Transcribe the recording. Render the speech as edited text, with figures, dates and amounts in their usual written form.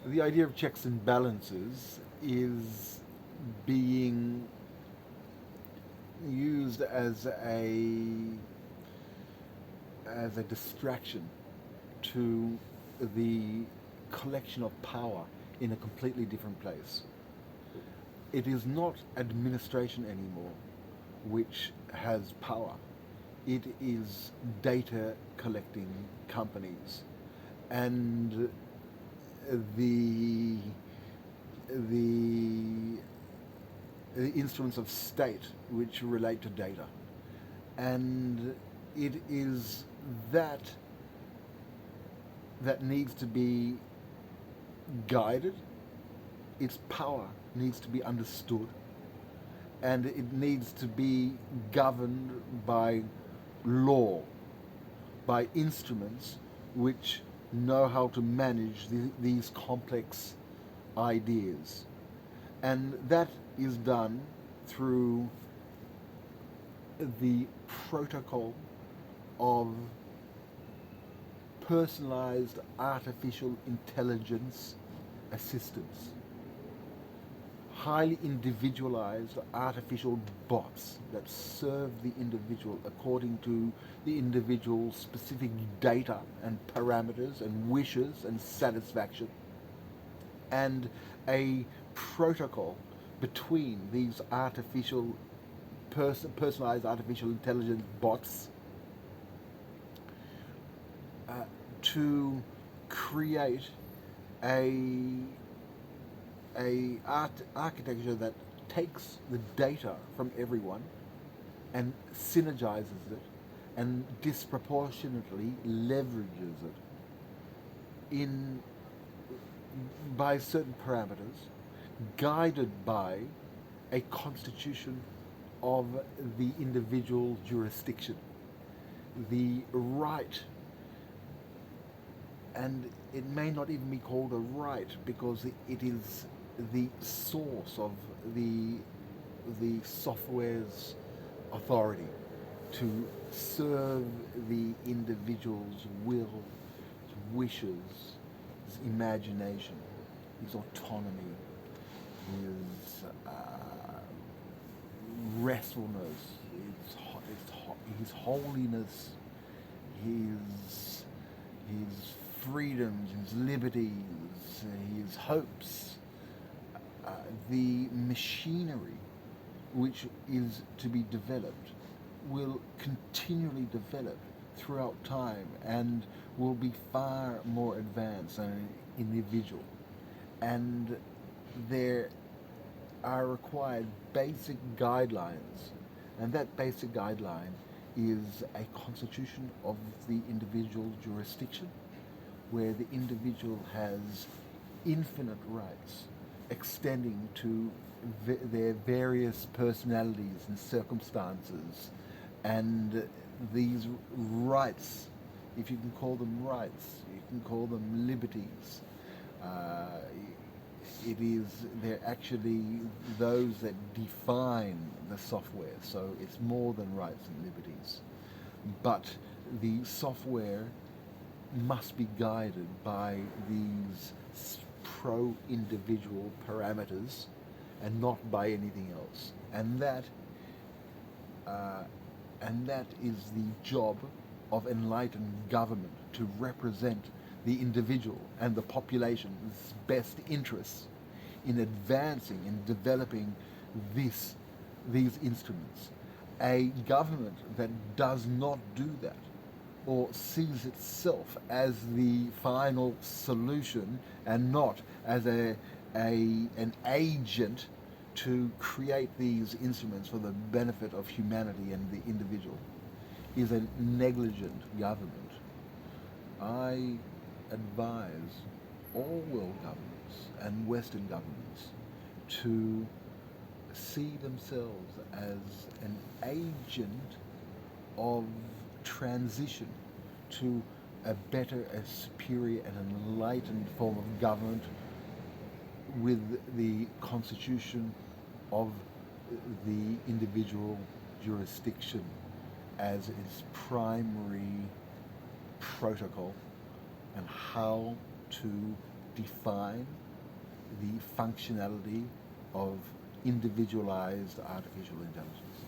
The idea of checks and balances is being used as a distraction to the collection of power in a completely different place. It is not administration anymore which has power. It is data collecting companies, and the the, the instruments of state which relate to data, and it is that that needs to be guided. Its power needs to be understood, and it needs to be governed by law, by instruments which know how to manage these complex ideas. And that is done through the protocol of personalized artificial intelligence assistance, highly individualized artificial bots that serve the individual according to the individual's specific data and parameters and wishes and satisfaction, and a protocol between these personalized artificial intelligence bots uh, to create a architecture that takes the data from everyone and synergizes it and disproportionately leverages it in by certain parameters, guided by a constitution of the individual jurisdiction, the right, and it may not even be called a right because it is the source of the software's authority to serve the individual's will, his wishes, his imagination, his autonomy, his restfulness, his holiness, his freedoms, his liberties, his hopes, the machinery which is to be developed will continually develop throughout time and will be far more advanced than an individual. And there are required basic guidelines, and that basic guideline is a constitution of the individual jurisdiction where the individual has infinite rights extending to their various personalities and circumstances, and these rights, if you can call them rights, you can call them liberties. Uh, it is they're actually those that define the software. So it's more than rights and liberties, but the software must be guided by these pro-individual parameters and not by anything else. Uh, and that is the job of enlightened government, to represent the individual and the population's best interests in advancing and developing this, these instruments. A government that does not do that, or sees itself as the final solution and not as an agent to create these instruments for the benefit of humanity and the individual, is a negligent government. I advise all world governments and Western governments to see themselves as an agent of transition to a better, a superior, and enlightened form of government with the constitution of the individual jurisdiction as its primary protocol, and how to define the functionality of individualized artificial intelligence.